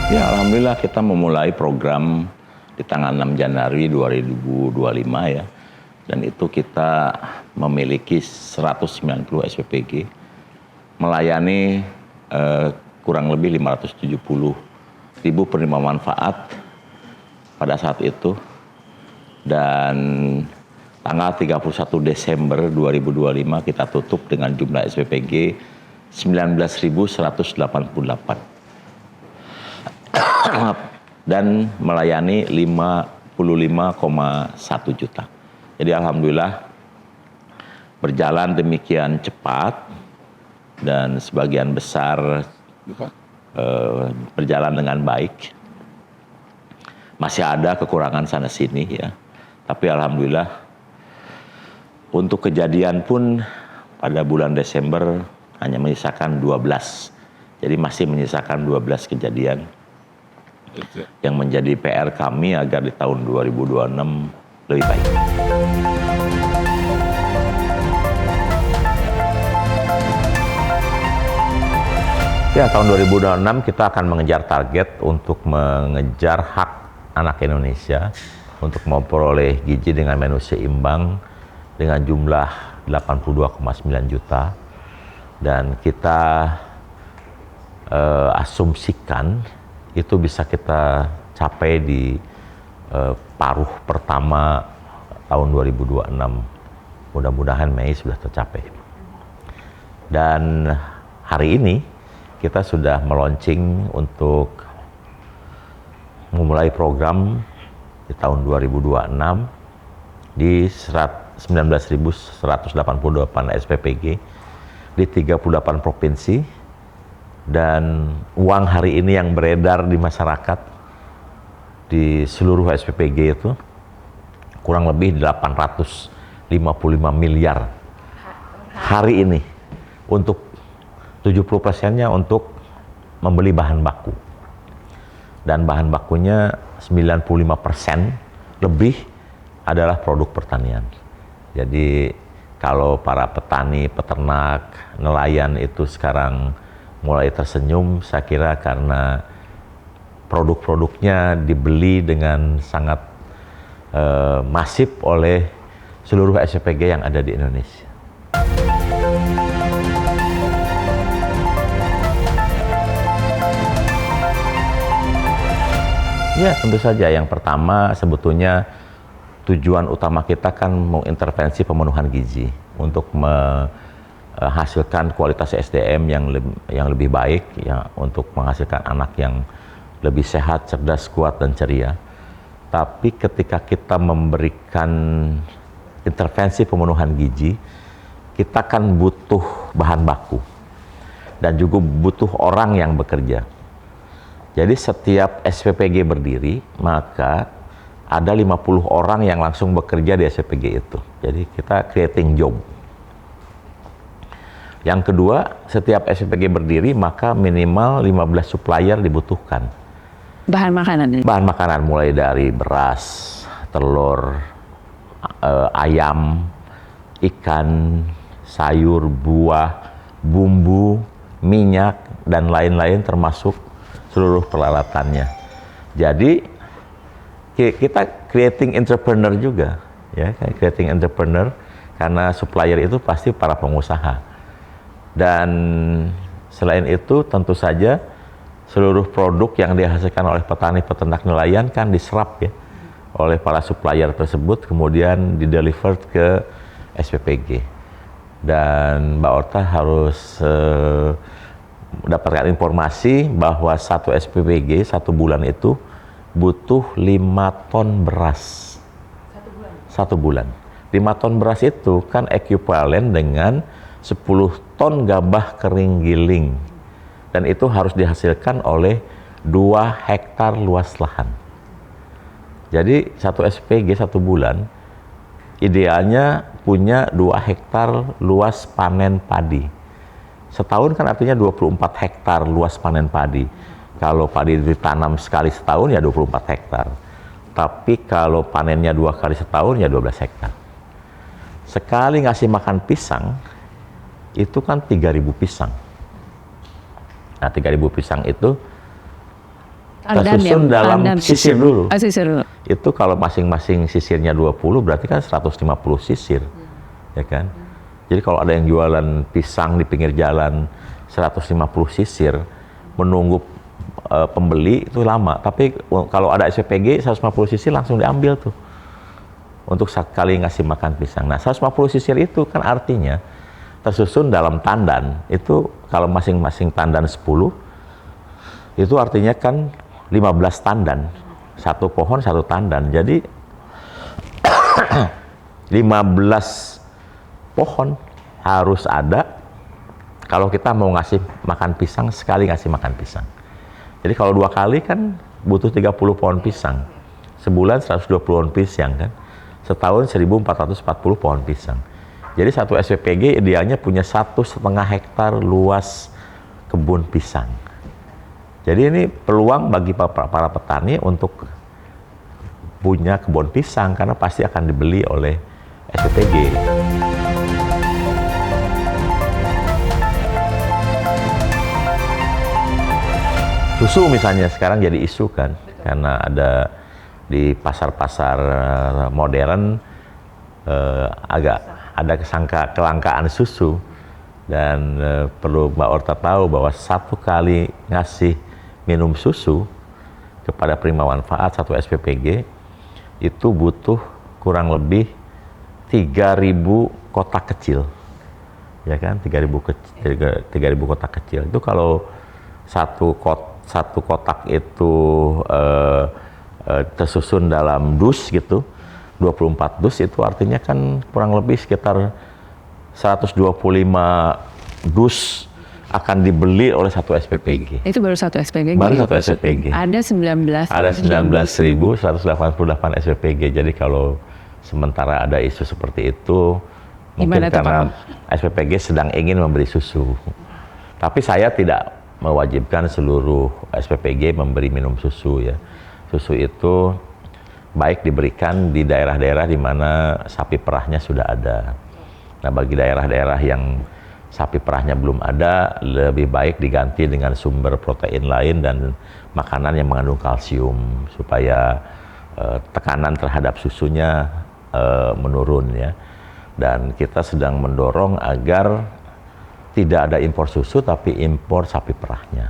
Ya, alhamdulillah kita memulai program di tanggal 6 Januari 2025 ya. Dan itu kita memiliki 190 SPPG, melayani kurang lebih 570 ribu penerima manfaat pada saat itu. Dan tanggal 31 Desember 2025 kita tutup dengan jumlah SPPG 19.188. Dan melayani 55,1 juta. Jadi alhamdulillah berjalan demikian cepat dan sebagian besar berjalan dengan baik. Masih ada kekurangan sana sini ya. Tapi alhamdulillah untuk kejadian pun pada bulan Desember hanya menyisakan 12. Jadi masih menyisakan 12 kejadian. Yang menjadi PR kami agar di tahun 2026 lebih baik. Ya, tahun 2026 kita akan mengejar target untuk mengejar hak anak Indonesia untuk memperoleh gizi dengan menu seimbang dengan jumlah 82,9 juta. Dan kita asumsikan itu bisa kita capai di paruh pertama tahun 2026. Mudah-mudahan Mei sudah tercapai. Dan hari ini kita sudah meluncing untuk memulai program di tahun 2026 di 19.188 SPPG di 38 provinsi. Dan uang hari ini yang beredar di masyarakat di seluruh SPPG itu kurang lebih 855 miliar hari ini, untuk 70%-nya untuk membeli bahan baku. Dan bahan bakunya 95% lebih adalah produk pertanian. Jadi kalau para petani, peternak, nelayan itu sekarang mulai tersenyum, saya kira karena produk-produknya dibeli dengan sangat masif oleh seluruh SPPG yang ada di Indonesia. Ya, tentu saja. Yang pertama sebetulnya tujuan utama kita kan mengintervensi pemenuhan gizi untuk menghasilkan kualitas SDM yang lebih baik ya, untuk menghasilkan anak yang lebih sehat, cerdas, kuat dan ceria. Tapi ketika kita memberikan intervensi pemenuhan gizi, kita kan butuh bahan baku dan juga butuh orang yang bekerja. Jadi setiap SPPG berdiri, maka ada 50 orang yang langsung bekerja di SPPG itu. Jadi kita creating job. Yang kedua, setiap SPPG berdiri, maka minimal 15 supplier dibutuhkan. Bahan makanan? Bahan makanan mulai dari beras, telur, ayam, ikan, sayur, buah, bumbu, minyak, dan lain-lain termasuk seluruh peralatannya. Jadi kita creating entrepreneur juga, ya, creating entrepreneur, karena supplier itu pasti para pengusaha. Dan selain itu tentu saja seluruh produk yang dihasilkan oleh petani, peternak, nelayan kan diserap ya oleh para supplier tersebut, kemudian dideliver ke SPPG. Dan Mbak Orta harus mendapatkan informasi bahwa satu SPPG satu bulan itu butuh 5 ton beras. Satu bulan. 5 ton beras itu kan ekuivalen dengan 10 ton gabah kering giling. Dan itu harus dihasilkan oleh 2 hektar luas lahan. Jadi satu SPG satu bulan idealnya punya 2 hektar luas panen padi. Setahun kan artinya 24 hektar luas panen padi. Kalau padi ditanam sekali setahun ya 24 hektar. Tapi kalau panennya 2 kali setahun ya 12 hektar. Sekali ngasih makan pisang, itu kan 3.000 pisang. Nah 3.000 pisang itu tersusun dalam sisir dulu. Sisir dulu. Itu kalau masing-masing sisirnya 20 berarti kan 150 sisir. Ya kan? Jadi kalau ada yang jualan pisang di pinggir jalan 150 sisir, menunggu pembeli itu lama. Tapi kalau ada SPPG 150 sisir langsung diambil tuh. Untuk sekali ngasih makan pisang. Nah, 150 sisir itu kan artinya tersusun dalam tandan. Itu kalau masing-masing tandan 10, itu artinya kan 15 tandan. Satu pohon, satu tandan. Jadi 15 pohon harus ada kalau kita mau ngasih makan pisang, sekali ngasih makan pisang. Jadi kalau 2 kali kan butuh 30 pohon pisang. Sebulan 120 pohon pisang kan. Setahun 1440 pohon pisang. Jadi satu SPPG idealnya punya 1,5 hektar luas kebun pisang. Jadi ini peluang bagi para petani untuk punya kebun pisang karena pasti akan dibeli oleh SPPG. Susu misalnya sekarang jadi isu kan, karena ada di pasar-pasar modern agak ada kelangkaan susu dan perlu Mbak Orta tahu bahwa 1 kali ngasih minum susu kepada penerima manfaat 1 SPPG itu butuh kurang lebih 3.000 kotak kecil, ya kan, 3.000 kotak kecil. Itu kalau satu kotak itu tersusun dalam dus gitu, 24 dus itu artinya kan kurang lebih sekitar 125 dus akan dibeli oleh 1 SPPG. Itu baru 1 SPPG? Baru 1 SPPG. Ada 19. Ada 19.188 SPPG. Jadi kalau sementara ada isu seperti itu, mungkin karena SPPG sedang ingin memberi susu. Tapi saya tidak mewajibkan seluruh SPPG memberi minum susu ya. Susu itu baik diberikan di daerah-daerah di mana sapi perahnya sudah ada. Nah, bagi daerah-daerah yang sapi perahnya belum ada, lebih baik diganti dengan sumber protein lain dan makanan yang mengandung kalsium supaya tekanan terhadap susunya menurun ya. Dan kita sedang mendorong agar tidak ada impor susu tapi impor sapi perahnya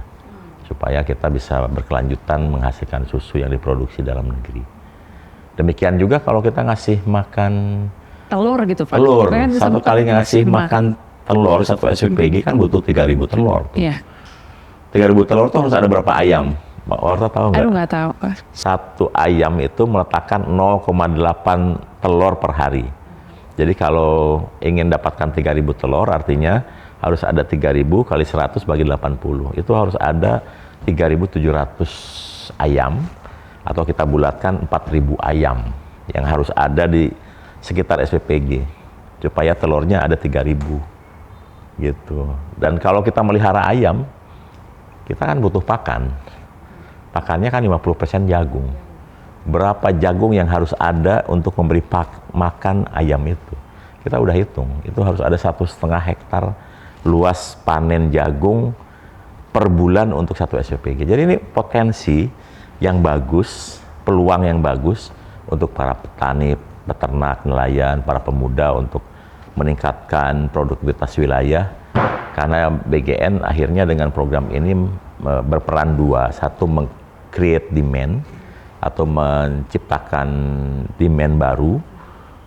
supaya kita bisa berkelanjutan menghasilkan susu yang diproduksi dalam negeri. Demikian juga kalau kita ngasih makan telur gitu Pak. Telur, kan 1 kali ngasih makan telur 1 SPPG kan butuh 3.000 telur. Iya. 3.000 telur itu harus ada berapa ayam? Mbak Orta tahu nggak? Aduh nggak tahu. 1 ayam itu meletakkan 0,8 telur per hari. Jadi kalau ingin dapatkan 3.000 telur artinya harus ada 3.000 kali 100 bagi 80. Itu harus ada 3.700 ayam atau kita bulatkan 4.000 ayam yang harus ada di sekitar SPPG supaya telurnya ada 3.000 gitu. Dan kalau kita melihara ayam, kita kan butuh pakan. Pakannya kan 50% jagung. Berapa jagung yang harus ada untuk memberi makan ayam itu? Kita udah hitung, itu harus ada 1,5 hektar luas panen jagung per bulan untuk 1 SPPG. Jadi ini potensi yang bagus, peluang yang bagus untuk para petani, peternak, nelayan, para pemuda untuk meningkatkan produktivitas wilayah. Karena BGN akhirnya dengan program ini berperan dua. Satu, meng-create demand atau menciptakan demand baru,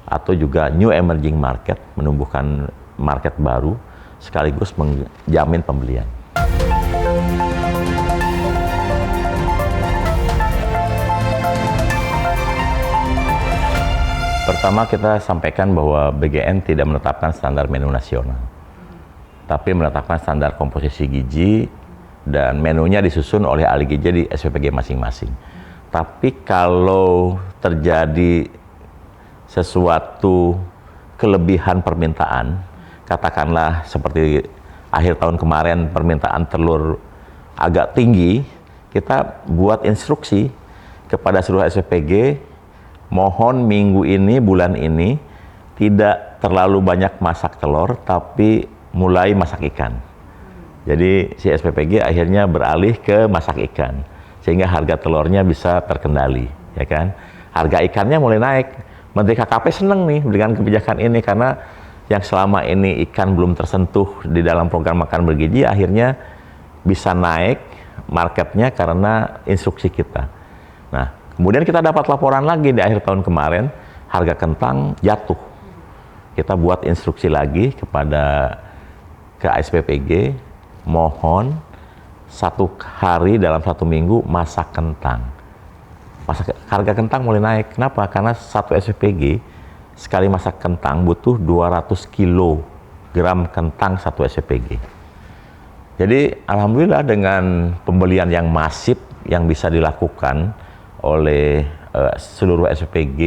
atau juga new emerging market, menumbuhkan market baru, sekaligus menjamin pembelian. Pertama, kita sampaikan bahwa BGN tidak menetapkan standar menu nasional, tapi menetapkan standar komposisi gizi dan menunya disusun oleh ahli gizi di SPPG masing-masing. Tapi kalau terjadi sesuatu kelebihan permintaan, katakanlah seperti akhir tahun kemarin permintaan telur agak tinggi, kita buat instruksi kepada seluruh SPPG, mohon minggu ini, bulan ini, tidak terlalu banyak masak telur, tapi mulai masak ikan. Jadi si SPPG akhirnya beralih ke masak ikan. sehingga harga telurnya bisa terkendali, ya kan. Harga ikannya mulai naik. Menteri KKP seneng nih dengan kebijakan ini, karena yang selama ini ikan belum tersentuh di dalam program makan bergizi akhirnya bisa naik marketnya karena instruksi kita. Nah, kemudian kita dapat laporan lagi di akhir tahun kemarin, harga kentang jatuh. Kita buat instruksi lagi kepada ASPPG, mohon 1 hari dalam 1 minggu masak kentang. Harga kentang mulai naik. Kenapa? Karena 1 SPPG sekali masak kentang butuh 200 kilogram kentang 1 SPPG. Jadi alhamdulillah dengan pembelian yang masif yang bisa dilakukan oleh seluruh SPPG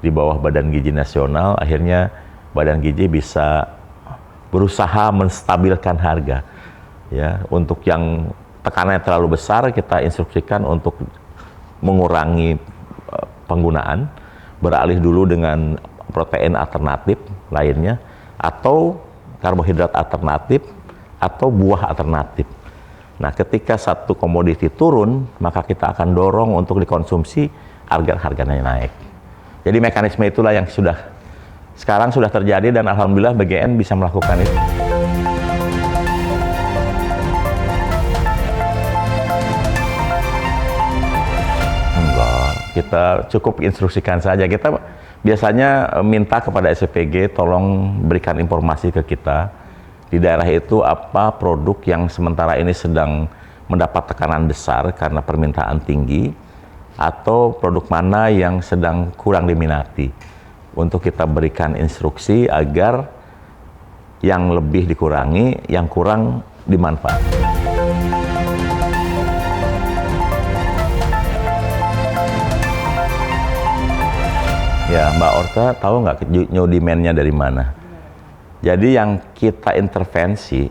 di bawah Badan Gizi Nasional, akhirnya Badan Gizi bisa berusaha menstabilkan harga. Ya, untuk yang tekanannya terlalu besar kita instruksikan untuk mengurangi penggunaan, beralih dulu dengan protein alternatif lainnya, atau karbohidrat alternatif, atau buah alternatif. Nah, ketika satu komoditi turun, maka kita akan dorong untuk dikonsumsi agar harganya naik. Jadi mekanisme itulah yang sekarang sudah terjadi, dan alhamdulillah BGN bisa melakukan itu. Kita cukup instruksikan saja. Kita biasanya minta kepada SPPG tolong berikan informasi ke kita di daerah itu apa produk yang sementara ini sedang mendapat tekanan besar karena permintaan tinggi, atau produk mana yang sedang kurang diminati, untuk kita berikan instruksi agar yang lebih dikurangi, yang kurang dimanfaatkan. Ya, Mbak Orta tahu nggak new demand-nya dari mana? Jadi yang kita intervensi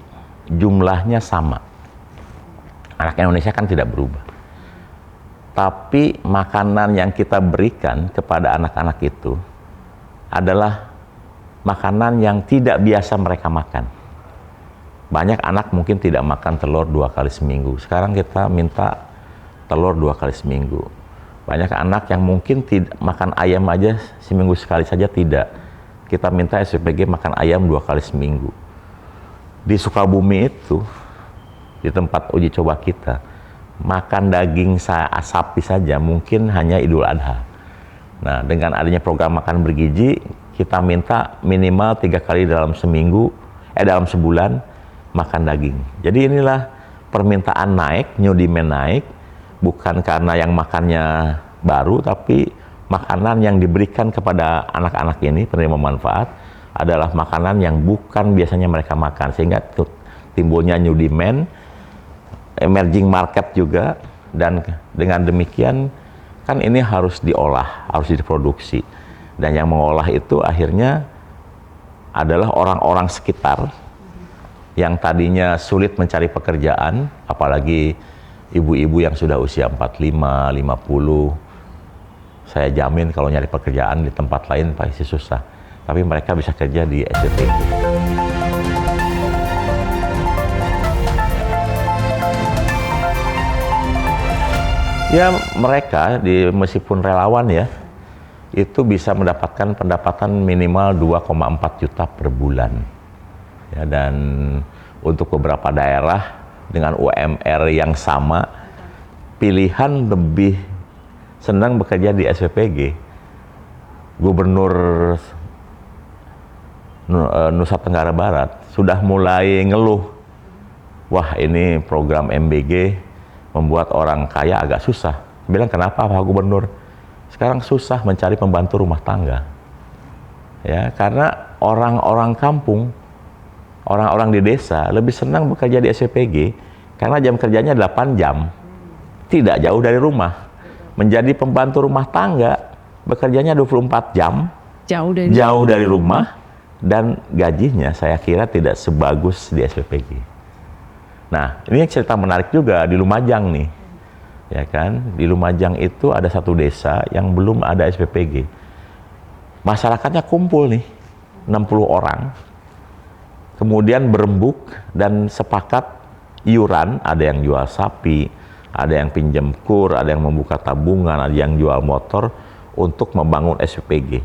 jumlahnya sama. Anak Indonesia kan tidak berubah. Tapi makanan yang kita berikan kepada anak-anak itu adalah makanan yang tidak biasa mereka makan. Banyak anak mungkin tidak makan telur 2 kali seminggu. Sekarang kita minta telur 2 kali seminggu. Banyak anak yang mungkin tidak makan ayam aja seminggu sekali saja tidak. Kita minta SPPG makan ayam 2 kali seminggu. Di Sukabumi itu, di tempat uji coba kita, makan daging sapi saja mungkin hanya Idul Adha. Nah, dengan adanya program makan bergizi, kita minta minimal 3 kali dalam sebulan makan daging. Jadi inilah permintaan naik, new demand naik, bukan karena yang makannya baru, tapi makanan yang diberikan kepada anak-anak ini penerima manfaat adalah makanan yang bukan biasanya mereka makan, sehingga timbulnya new demand, emerging market juga, dan dengan demikian kan ini harus diolah, harus diproduksi, dan yang mengolah itu akhirnya adalah orang-orang sekitar yang tadinya sulit mencari pekerjaan, apalagi ibu-ibu yang sudah usia 45, 50, saya jamin kalau nyari pekerjaan di tempat lain pasti susah. Tapi mereka bisa kerja di SPPG. Ya, mereka meskipun relawan ya, itu bisa mendapatkan pendapatan minimal 2,4 juta per bulan. Ya, dan untuk beberapa daerah dengan UMR yang sama, pilihan lebih senang bekerja di SPPG. Gubernur Nusa Tenggara Barat sudah mulai ngeluh, wah ini program MBG membuat orang kaya agak susah. Bilang, kenapa Pak Gubernur? Sekarang susah mencari pembantu rumah tangga. Ya, karena orang-orang kampung, orang-orang di desa lebih senang bekerja di SPPG karena jam kerjanya 8 jam. Tidak jauh dari rumah. Menjadi pembantu rumah tangga, bekerjanya 24 jam. Jauh dari rumah, dan gajinya saya kira tidak sebagus di SPPG. Nah, ini cerita menarik juga di Lumajang nih. Ya kan? Di Lumajang itu ada satu desa yang belum ada SPPG. Masyarakatnya kumpul nih, 60 orang. Kemudian berembuk dan sepakat iuran, ada yang jual sapi, ada yang pinjam kur, ada yang membuka tabungan, ada yang jual motor untuk membangun SPPG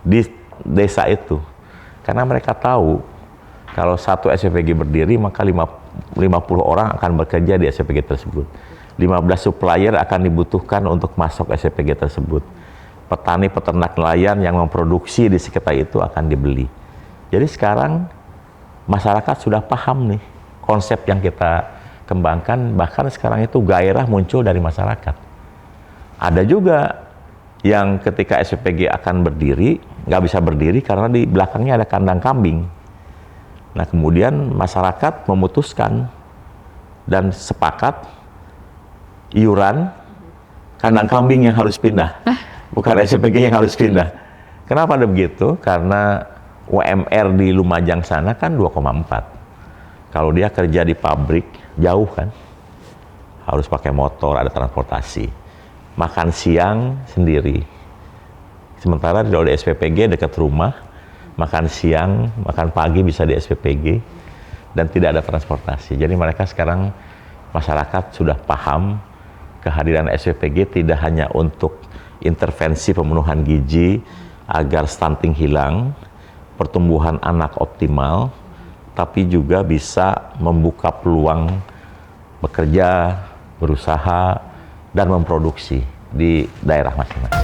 di desa itu. Karena mereka tahu kalau satu SPPG berdiri maka 50 orang akan bekerja di SPPG tersebut. 15 supplier akan dibutuhkan untuk masuk SPPG tersebut. Petani, peternak, nelayan yang memproduksi di sekitar itu akan dibeli. Jadi sekarang masyarakat sudah paham nih konsep yang kita kembangkan, bahkan sekarang itu gairah muncul dari masyarakat. Ada juga yang ketika SPPG akan berdiri, nggak bisa berdiri karena di belakangnya ada kandang kambing. Nah kemudian masyarakat memutuskan dan sepakat iuran kandang kambing yang harus pindah, bukan SPPG yang harus pindah. Kenapa ada begitu? Karena UMR di Lumajang sana kan 2,4. Kalau dia kerja di pabrik, jauh kan. Harus pakai motor, ada transportasi. Makan siang sendiri. Sementara di SPPG dekat rumah, makan siang, makan pagi bisa di SPPG, dan tidak ada transportasi. Jadi mereka sekarang, masyarakat sudah paham kehadiran SPPG tidak hanya untuk intervensi pemenuhan gizi, agar stunting hilang, pertumbuhan anak optimal, tapi juga bisa membuka peluang bekerja, berusaha, dan memproduksi di daerah masing-masing.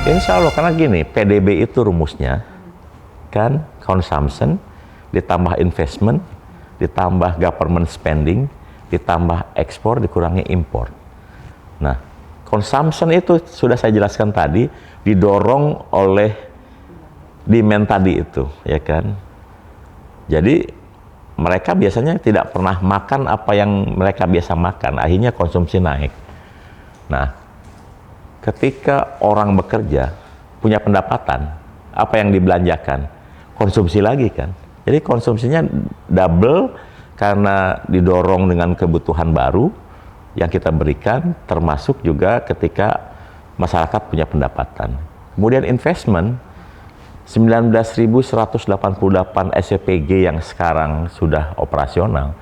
Insya Allah, karena gini, PDB itu rumusnya, kan, consumption, ditambah investment, ditambah government spending, ditambah ekspor, dikurangi impor. Nah, consumption itu sudah saya jelaskan tadi, didorong oleh demand tadi itu, ya kan. Jadi mereka biasanya tidak pernah makan apa yang mereka biasa makan, akhirnya konsumsi naik. Nah, ketika orang bekerja, punya pendapatan, apa yang dibelanjakan? Konsumsi lagi kan. Jadi konsumsinya double karena didorong dengan kebutuhan baru yang kita berikan, termasuk juga ketika masyarakat punya pendapatan. Kemudian investment, 19.188 SPPG yang sekarang sudah operasional,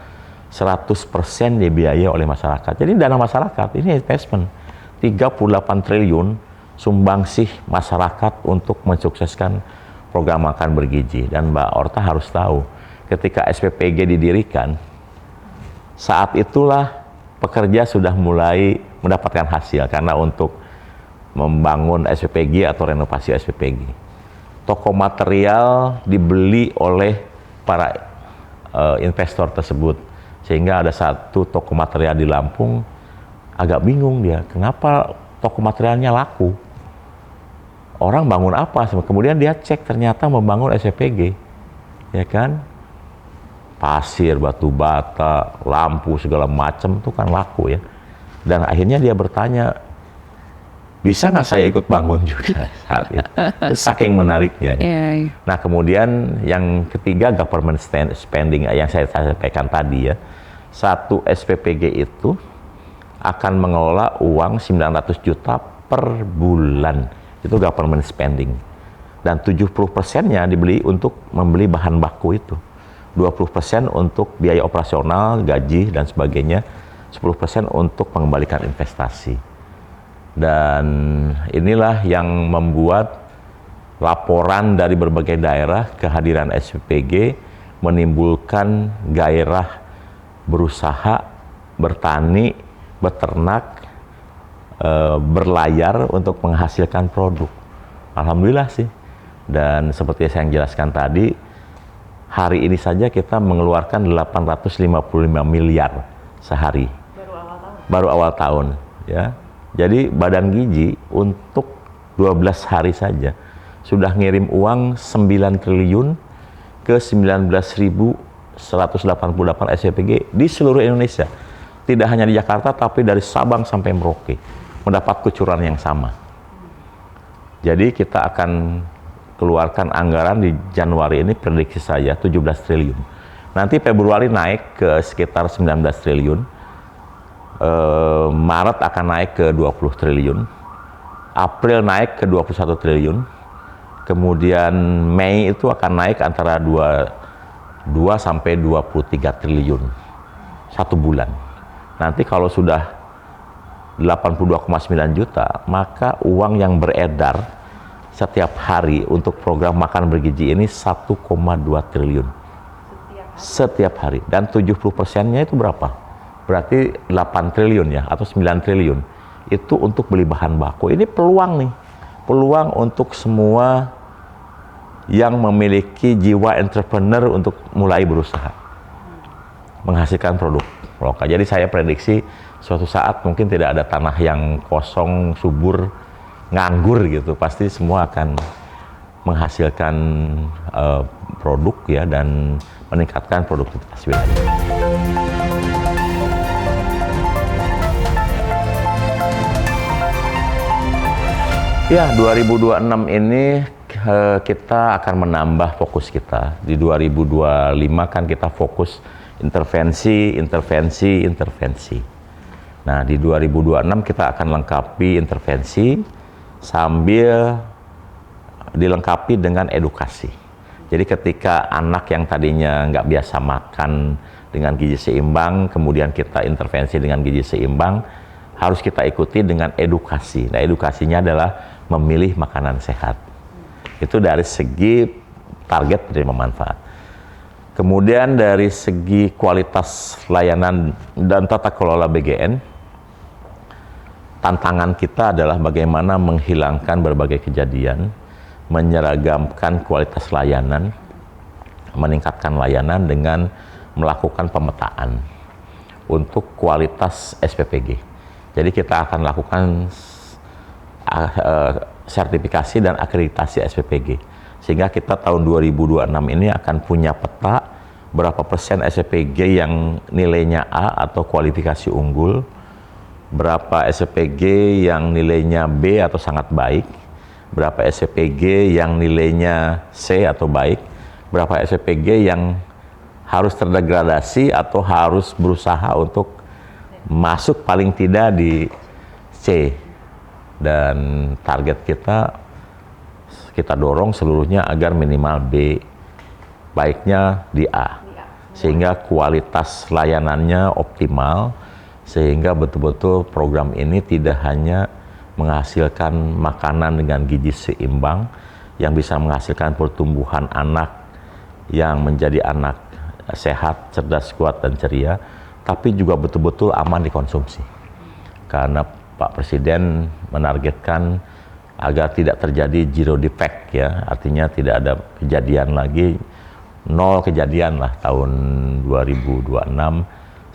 100% dibiayai oleh masyarakat. Jadi dana masyarakat, ini investment. 38 triliun sumbangsih masyarakat untuk mensukseskan program makan bergizi. Dan Mbak Orta harus tahu, ketika SPPG didirikan, saat itulah pekerja sudah mulai mendapatkan hasil, karena untuk membangun SPPG atau renovasi SPPG. Toko material dibeli oleh para investor tersebut, sehingga ada satu toko material di Lampung, agak bingung dia, kenapa toko materialnya laku? Orang bangun apa? Kemudian dia cek, ternyata membangun SPPG, ya kan? Pasir, batu bata, lampu, segala macam itu kan laku ya. Dan akhirnya dia bertanya, bisa nggak saya ikut bangun juga saat itu? Saking menariknya. Nah kemudian yang ketiga, government spending yang saya sampaikan tadi ya. Satu SPPG itu akan mengelola uang 900 juta per bulan. Itu government spending. Dan 70%-nya dibeli untuk membeli bahan baku itu. 20% untuk biaya operasional, gaji, dan sebagainya. 10% untuk mengembalikan investasi. Dan inilah yang membuat laporan dari berbagai daerah kehadiran SPPG menimbulkan gairah berusaha, bertani, beternak, berlayar untuk menghasilkan produk. Alhamdulillah sih. Dan seperti yang saya jelaskan tadi, hari ini saja kita mengeluarkan 855 miliar sehari. Baru awal tahun. Ya. Jadi Badan Gizi untuk 12 hari saja sudah ngirim uang 9 triliun ke 19.188 SPPG di seluruh Indonesia. Tidak hanya di Jakarta, tapi dari Sabang sampai Merauke mendapat kucuran yang sama. Jadi kita akan keluarkan anggaran di Januari ini, prediksi saya 17 triliun. Nanti Februari naik ke sekitar 19 triliun. Maret akan naik ke 20 triliun. April naik ke 21 triliun. Kemudian Mei itu akan naik antara 2 sampai 23 triliun satu bulan. Nanti kalau sudah 82,9 juta, maka uang yang beredar setiap hari untuk program makan bergizi ini 1,2 triliun setiap hari. Dan 70%-nya itu berapa? Berarti 8 triliun ya, atau 9 triliun. Itu untuk beli bahan baku. Ini peluang nih. Peluang untuk semua yang memiliki jiwa entrepreneur untuk mulai berusaha. Menghasilkan produk lokal. Jadi saya prediksi suatu saat mungkin tidak ada tanah yang kosong, subur, nganggur gitu. Pasti semua akan menghasilkan produk ya, dan meningkatkan produktivitas wilayah. Ya, 2026 ini kita akan menambah fokus kita. Di 2025 kan kita fokus intervensi. Nah, di 2026 kita akan lengkapi intervensi sambil dilengkapi dengan edukasi. Jadi ketika anak yang tadinya nggak biasa makan dengan gizi seimbang, kemudian kita intervensi dengan gizi seimbang, harus kita ikuti dengan edukasi. Nah, edukasinya adalah memilih makanan sehat. Itu dari segi target penerima manfaat. Kemudian dari segi kualitas layanan dan tata kelola BGN, tantangan kita adalah bagaimana menghilangkan berbagai kejadian, menyeragamkan kualitas layanan, meningkatkan layanan dengan melakukan pemetaan untuk kualitas SPPG. Jadi kita akan lakukan sertifikasi dan akreditasi SPPG. Sehingga kita tahun 2026 ini akan punya peta berapa persen SPPG yang nilainya A atau kualifikasi unggul, berapa SPPG yang nilainya B atau sangat baik, berapa SPPG yang nilainya C atau baik, berapa SPPG yang harus terdegradasi atau harus berusaha untuk masuk paling tidak di C. Dan target kita dorong seluruhnya agar minimal B, baiknya di A, sehingga kualitas layanannya optimal, sehingga betul-betul program ini tidak hanya menghasilkan makanan dengan gizi seimbang yang bisa menghasilkan pertumbuhan anak yang menjadi anak sehat, cerdas, kuat, dan ceria, tapi juga betul-betul aman dikonsumsi. Karena Pak Presiden menargetkan agar tidak terjadi zero defect ya, artinya tidak ada kejadian lagi, 0 kejadian lah tahun 2026,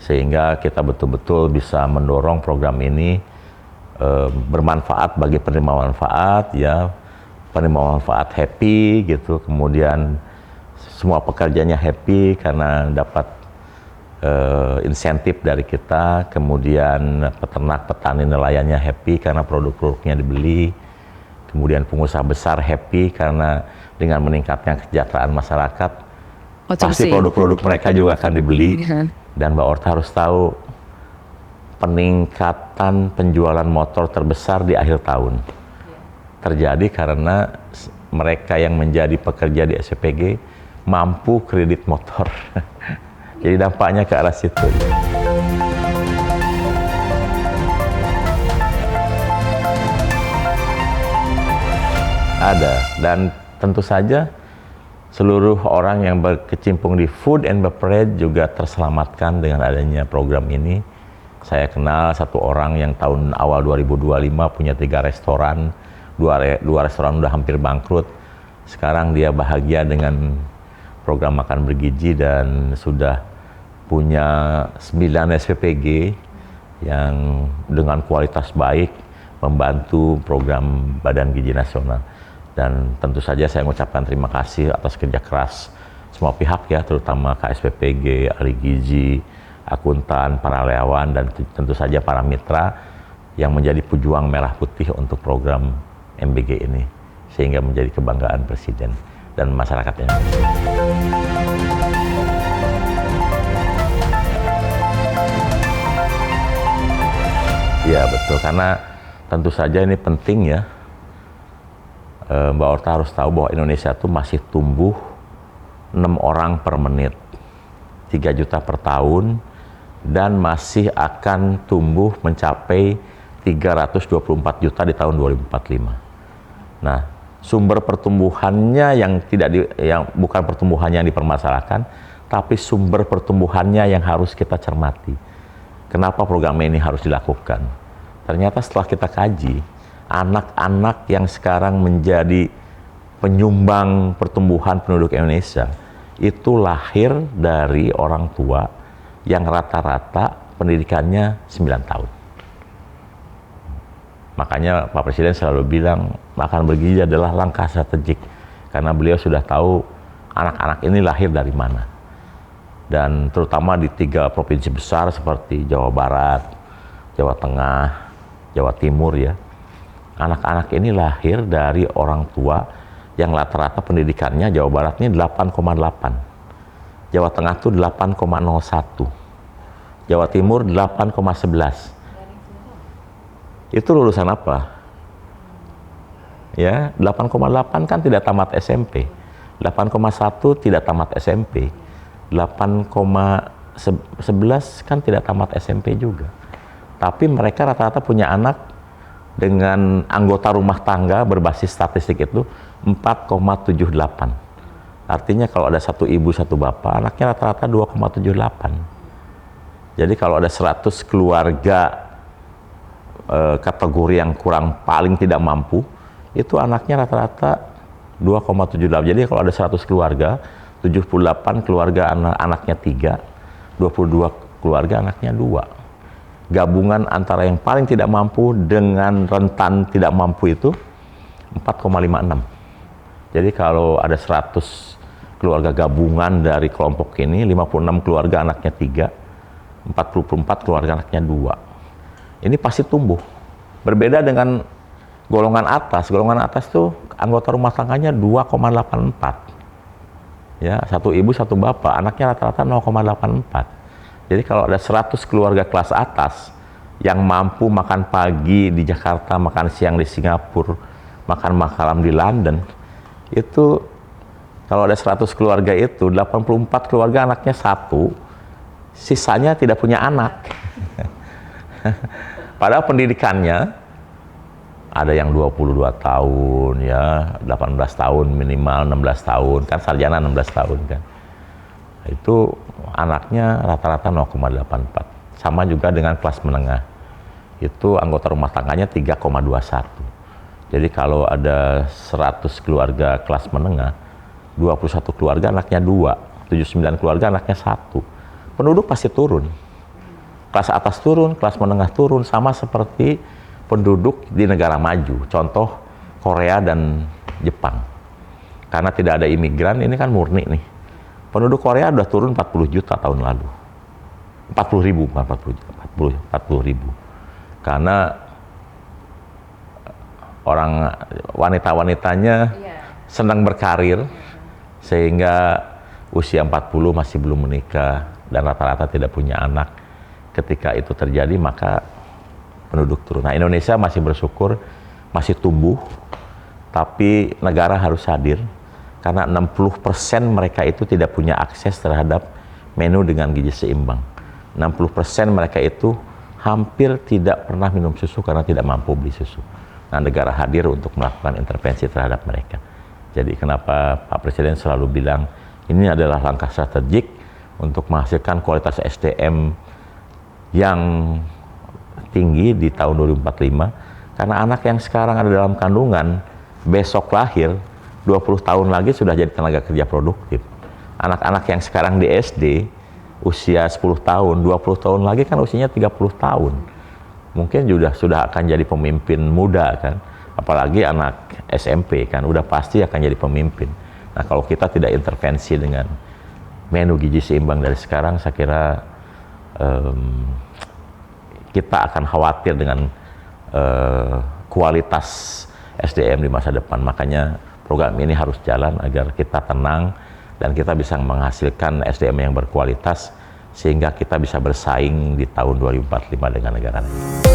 sehingga kita betul-betul bisa mendorong program ini bermanfaat bagi penerima manfaat ya, penerima manfaat happy gitu, kemudian semua pekerjanya happy karena dapat insentif dari kita, kemudian peternak, petani, nelayannya happy karena produk-produknya dibeli, kemudian pengusaha besar happy karena dengan meningkatnya kesejahteraan masyarakat, pasti produk-produk mereka juga akan dibeli. Dan Mbak Orta harus tahu, peningkatan penjualan motor terbesar di akhir tahun terjadi karena mereka yang menjadi pekerja di SPPG mampu kredit motor. Jadi dampaknya ke arah situ. Ada, dan tentu saja seluruh orang yang berkecimpung di food and beverage juga terselamatkan dengan adanya program ini. Saya kenal satu orang yang tahun awal 2025 punya 3 restoran, dua restoran udah hampir bangkrut. Sekarang dia bahagia dengan program makan bergizi dan sudah punya 9 SPPG yang dengan kualitas baik membantu program Badan Gizi Nasional. Dan tentu saja saya mengucapkan terima kasih atas kerja keras semua pihak ya, terutama KSPPG, ahli gizi, akuntan, para relawan, dan tentu saja para mitra yang menjadi pejuang merah putih untuk program MBG ini, sehingga menjadi kebanggaan Presiden dan masyarakat Indonesia. Ya betul, karena tentu saja ini penting ya, Mbak Orta harus tahu bahwa Indonesia tuh masih tumbuh 6 orang per menit, 3 juta per tahun, dan masih akan tumbuh mencapai 324 juta di tahun 2045. Nah, sumber pertumbuhannya yang bukan pertumbuhannya yang dipermasalahkan, tapi sumber pertumbuhannya yang harus kita cermati. Kenapa program ini harus dilakukan? Ternyata setelah kita kaji, anak-anak yang sekarang menjadi penyumbang pertumbuhan penduduk Indonesia itu lahir dari orang tua yang rata-rata pendidikannya 9 tahun. Makanya Pak Presiden selalu bilang makan bergizi adalah langkah strategik, karena beliau sudah tahu anak-anak ini lahir dari mana. Dan terutama di 3 provinsi besar seperti Jawa Barat, Jawa Tengah, Jawa Timur ya. Anak-anak ini lahir dari orang tua yang rata-rata pendidikannya Jawa Barat ini 8,8. Jawa Tengah tuh 8,01. Jawa Timur 8,11. Itu lulusan apa? Ya, 8,8 kan tidak tamat SMP. 8,1 tidak tamat SMP. 8,11 kan tidak tamat SMP juga. Tapi mereka rata-rata punya anak dengan anggota rumah tangga berbasis statistik itu 4,78. Artinya kalau ada 1 ibu 1 bapak, anaknya rata-rata 2,78. Jadi kalau ada 100 keluarga kategori yang paling tidak mampu, itu anaknya rata-rata 2,78. Jadi kalau ada 100 keluarga, 78 keluarga anaknya 3, 22 keluarga anaknya 2. Gabungan antara yang paling tidak mampu dengan rentan tidak mampu itu 4,56. Jadi kalau ada 100 keluarga gabungan dari kelompok ini, 56 keluarga anaknya 3, 44 keluarga anaknya 2. Ini pasti tumbuh. Berbeda dengan golongan atas. Golongan atas tuh anggota rumah tangganya 2,84. Ya, 1 ibu 1 bapak, anaknya rata-rata 0,84. Jadi kalau ada 100 keluarga kelas atas yang mampu makan pagi di Jakarta, makan siang di Singapura, makan malam di London, itu kalau ada 100 keluarga itu, 84 keluarga anaknya 1, sisanya tidak punya anak. Padahal pendidikannya ada yang 22 tahun ya, 18 tahun minimal, 16 tahun, kan sarjana 16 tahun kan. Itu anaknya rata-rata 0,84. Sama juga dengan kelas menengah. Itu anggota rumah tangganya 3,21. Jadi kalau ada 100 keluarga kelas menengah, 21 keluarga anaknya 2, 79 keluarga anaknya 1. Penduduk pasti turun. Kelas atas turun, kelas menengah turun, sama seperti penduduk di negara maju. Contoh Korea dan Jepang. Karena tidak ada imigran, ini kan murni nih. Penduduk Korea udah turun 40 juta tahun lalu. 40 ribu, 40 ribu. Karena orang wanita-wanitanya senang berkarir, sehingga usia 40 masih belum menikah dan rata-rata tidak punya anak. Ketika itu terjadi maka penduduk turun. Nah, Indonesia masih bersyukur, masih tumbuh, tapi negara harus hadir karena 60% mereka itu tidak punya akses terhadap menu dengan gizi seimbang. 60% mereka itu hampir tidak pernah minum susu karena tidak mampu beli susu. Nah, negara hadir untuk melakukan intervensi terhadap mereka. Jadi kenapa Pak Presiden selalu bilang ini adalah langkah strategik untuk menghasilkan kualitas SDM yang tinggi di tahun 2045, karena anak yang sekarang ada dalam kandungan besok lahir 20 tahun lagi sudah jadi tenaga kerja produktif. Anak-anak yang sekarang di SD usia 10 tahun, 20 tahun lagi kan usianya 30 tahun. Mungkin sudah akan jadi pemimpin muda kan. Apalagi anak SMP kan udah pasti akan jadi pemimpin. Nah, kalau kita tidak intervensi dengan menu gizi seimbang dari sekarang, saya kira kita akan khawatir dengan kualitas SDM di masa depan. Makanya program ini harus jalan agar kita tenang dan kita bisa menghasilkan SDM yang berkualitas sehingga kita bisa bersaing di tahun 2045 dengan negara lain.